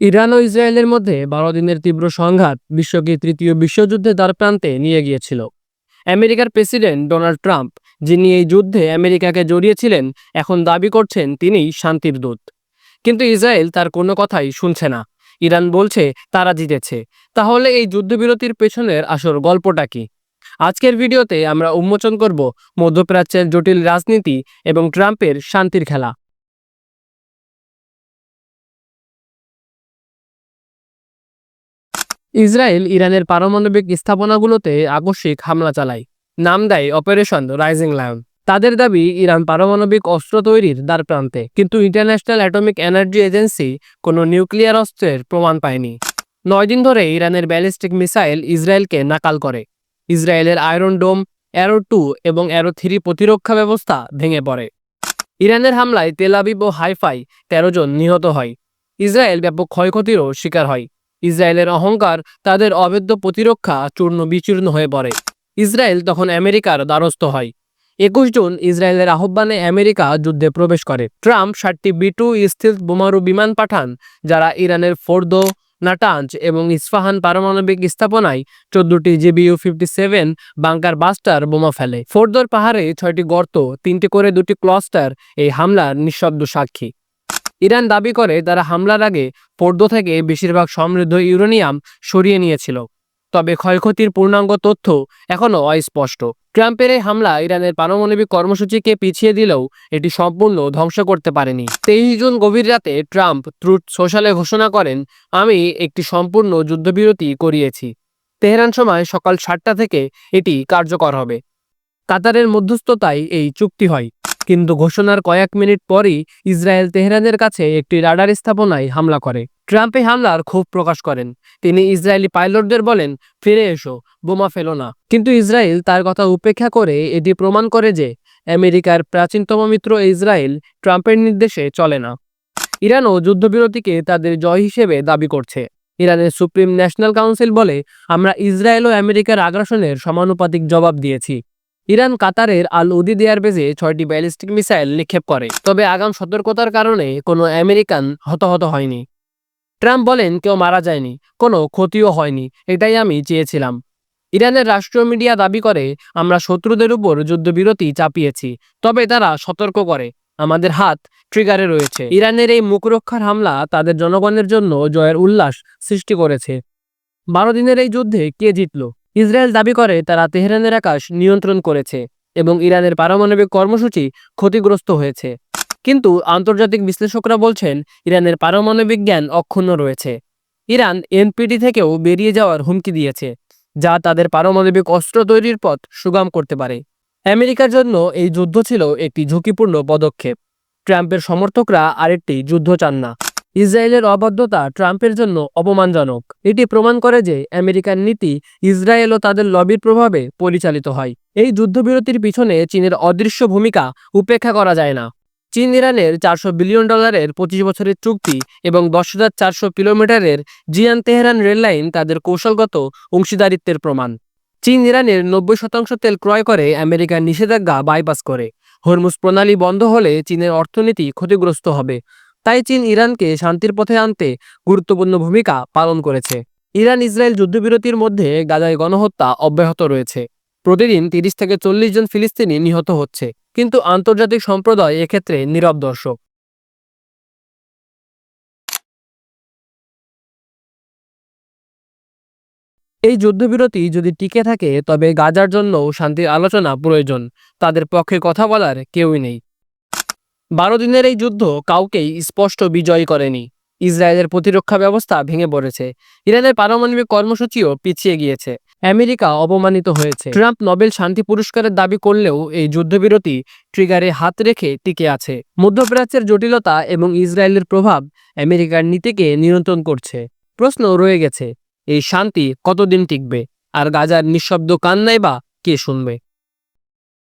Iran ও ইসরায়েলের মধ্যে ১২ দিনের তীব্র সংঘাত বিশ্বকে তৃতীয় বিশ্বযুদ্ধের দ্বারপ্রান্তে নিয়ে গিয়েছিল। আমেরিকার প্রেসিডেন্ট ডোনাল্ড ট্রাম্প, যিনি এই যুদ্ধে আমেরিকাকে জড়িয়েছিলেন, এখন দাবি করছেন তিনিই শান্তির দূত। কিন্তু ইসরায়েল তার কোনো কথাই শুনছে না। ইরান বলছে তারা জিতেছে। তাহলে এই যুদ্ধবিরতির পেছনের আসল গল্পটা কি? আজকের ভিডিওতে আমরা উন্মোচন করব মধ্যপ্রাচ্যের জটিল রাজনীতি এবং ট্রাম্পের শান্তির খেলা। ইসরায়েল ইরানের পারমাণবিক স্থাপনাগুলোতে আকস্মিক হামলা চালায়। নাম দেয় অপারেশন রাইজিং লায়ন। তাদের দাবি ইরান পারমাণবিক অস্ত্র তৈরির দ্বারপ্রান্তে, কিন্তু ইন্টারন্যাশনাল অ্যাটমিক এনার্জি এজেন্সি কোনো নিউক্লিয়ার অস্ত্রের প্রমাণ পায়নি। ৯ দিন ধরে ইরানের ব্যালিস্টিক মিসাইল ইসরায়েলকে নাকাল করে। ইসরায়েলের আয়রন ডোম, অ্যারো 2 এবং অ্যারো 3 প্রতিরক্ষা ব্যবস্থা ভেঙে পড়ে। ইরানের হামলায় তেল আবিব ও হাইফাই ১৩ জন নিহত হয়। ইসরায়েল ব্যাপক ক্ষয়ক্ষতিরও শিকার হয়। ইসরায়েলের অহংকার, তাদের অবৈধ প্রতিরক্ষা চূর্ণ বিচূর্ণ হয়ে পড়ে। ইসরায়েল তখন আমেরিকার দ্বারস্থ হয়। ২১ জুন ইসরায়েলের আহ্বানে আমেরিকা যুদ্ধে প্রবেশ করে। ট্রাম্প ৭টি B-2 স্টিলথ বোমারু বিমান পাঠান, যারা ইরানের ফোর্দো, নাটাঞ্জ এবং ইস্পাহান পারমাণবিক স্থাপনায় ১৪টি GBU-57 বাংকার বাস্টার বোমা ফেলে। ফোর্দোর পাহাড়ে ৬টি গর্ত, ৩টি করে ২টি ক্লাস্টার এই হামলার নিঃশব্দ সাক্ষী। ইরান দাবি করে তারা হামলার আগে ফোর্দো থেকে বেশিরভাগ সমৃদ্ধ ইউরেনিয়াম সরিয়ে নিয়েছিল। তবে ক্ষয়ক্ষতির পূর্ণাঙ্গ তথ্য এখনও অস্পষ্ট। ট্রাম্পের এই হামলা ইরানের পারমাণবিক কর্মসূচিকে পিছিয়ে দিলেও এটি সম্পূর্ণ ধ্বংস করতে পারেনি। ২৩ জুন গভীর রাতে ট্রাম্প ট্রুথ সোশ্যালে ঘোষণা করেন, আমি একটি সম্পূর্ণ যুদ্ধবিরতি করিয়েছি। তেহরান সময় সকাল ৭টা থেকে এটি কার্যকর হবে। কাতারের মধ্যস্থতায় এই চুক্তি হয়। কিন্তু ঘোষণার কয়েক মিনিট পরই ইসরায়েল তেহরানের কাছে একটি রাডার স্থাপনায় হামলা করে। ট্রাম্প এই হামলার ক্ষোভ প্রকাশ করেন। তিনি ইসরায়েলি পাইলটদের বলেন, ফিরে এসো, বোমা ফেলো না। কিন্তু ইসরায়েল তার কথা উপেক্ষা করে এটি প্রমাণ করে যে আমেরিকার প্রাচীনতম মিত্র ইসরায়েল ট্রাম্পের নির্দেশে চলে না। ইরানও যুদ্ধবিরতিকে তাদের জয় হিসেবে দাবি করছে। ইরানের সুপ্রিম ন্যাশনাল কাউন্সিল বলে, আমরা ইসরায়েল ও আমেরিকার আগ্রাসনের সমানুপাতিক জবাব দিয়েছি। ইরান কাতারের আল উদিদ এয়ারবেজে ৬টি ব্যালিস্টিক মিসাইল নিক্ষেপ করে। তবে আগাম সতর্কতার কারণে কোনো আমেরিকান হতাহত হয়নি। ট্রাম্প বলেন, কেউ মারা যায়নি, কোনো ক্ষতিও হয়নি, এটাই আমি চেয়েছিলাম। ইরানের রাষ্ট্রীয় মিডিয়া দাবি করে, আমরা শত্রুদের উপর যুদ্ধবিরতি চাপিয়েছি, তবে তারা সতর্ক করে, আমাদের হাত ট্রিগারে রয়েছে। ইরানের এই মুখরক্ষার হামলা তাদের জনগণের জন্য জয়ের উল্লাস সৃষ্টি করেছে। ১২ দিনের এই যুদ্ধে কে জিতল? ইসরায়েল দাবি করে তারা তেহরানের আকাশ নিয়ন্ত্রণ করেছে এবং ইরানের পারমাণবিক কর্মসূচি ক্ষতিগ্রস্ত হয়েছে। কিন্তু আন্তর্জাতিক বিশ্লেষকরা বলছেন, ইরানের পারমাণবিক জ্ঞান অক্ষুণ্ণ রয়েছে। ইরান এনপিটি থেকেও বেরিয়ে যাওয়ার হুমকি দিয়েছে, যা তাদের পারমাণবিক অস্ত্র তৈরির পথ সুগম করতে পারে। আমেরিকার জন্য এই যুদ্ধ ছিল একটি ঝুঁকিপূর্ণ পদক্ষেপ। ট্রাম্পের সমর্থকরা আরেকটি যুদ্ধ চান না। ইসরায়েলের অবাধ্যতা ট্রাম্পের জন্য অপমানজনক। এটি প্রমাণ করে যে আমেরিকার নীতি ইসরায়েল ও তাদের লবির প্রভাবে পরিচালিত হয়। এই যুদ্ধবিরতির পিছনে চীনের অদৃশ্য ভূমিকা উপেক্ষা করা যায় না। চীন ইরানের $৪০০ বিলিয়ন ২৫ বছরের চুক্তি এবং ১০,৪০০ কিলোমিটারের জিয়ান তেহরান রেললাইন তাদের কৌশলগত অংশীদারিত্বের প্রমাণ। চীন ইরানের ৯০% তেল ক্রয় করে আমেরিকার নিষেধাজ্ঞা বাইপাস করে। হরমুজ প্রণালী বন্ধ হলে চীনের অর্থনীতি ক্ষতিগ্রস্ত হবে। তাই চীন ইরানকে শান্তির পথে আনতে গুরুত্বপূর্ণ ভূমিকা পালন করেছে। ইরান ইসরায়েল যুদ্ধবিরতির মধ্যে গাজায় গণহত্যা অব্যাহত রয়েছে। প্রতিদিন ৩০ থেকে ৪০ জন ফিলিস্তিনি নিহত হচ্ছে, কিন্তু আন্তর্জাতিক সম্প্রদায় এক্ষেত্রে নীরব দর্শক। এই যুদ্ধবিরতি যদি টিকে থাকে, তবে গাজার জন্য শান্তির আলোচনা প্রয়োজন। তাদের পক্ষে কথা বলার কেউই নেই। ১২ দিনের এই যুদ্ধ কাউকেই স্পষ্ট বিজয়ী করেনি। ইসরায়েলের প্রতিরক্ষা ব্যবস্থা ভেঙে পড়েছে। ইরানের পারমাণবিক কর্মসূচিও পিছিয়ে গিয়েছে। আমেরিকা অপমানিত হয়েছে। ট্রাম্প নোবেল শান্তি পুরস্কারের দাবি করলেও এই যুদ্ধবিরতি ট্রিগারে হাত রেখে টিকে আছে। মধ্যপ্রাচ্যের জটিলতা এবং ইসরায়েলের প্রভাব আমেরিকার নীতিকে নিয়ন্ত্রণ করছে। প্রশ্ন রয়ে গেছে, এই শান্তি কতদিন টিকবে? আর গাজার নিঃশব্দ কান্নাই বা কে শুনবে?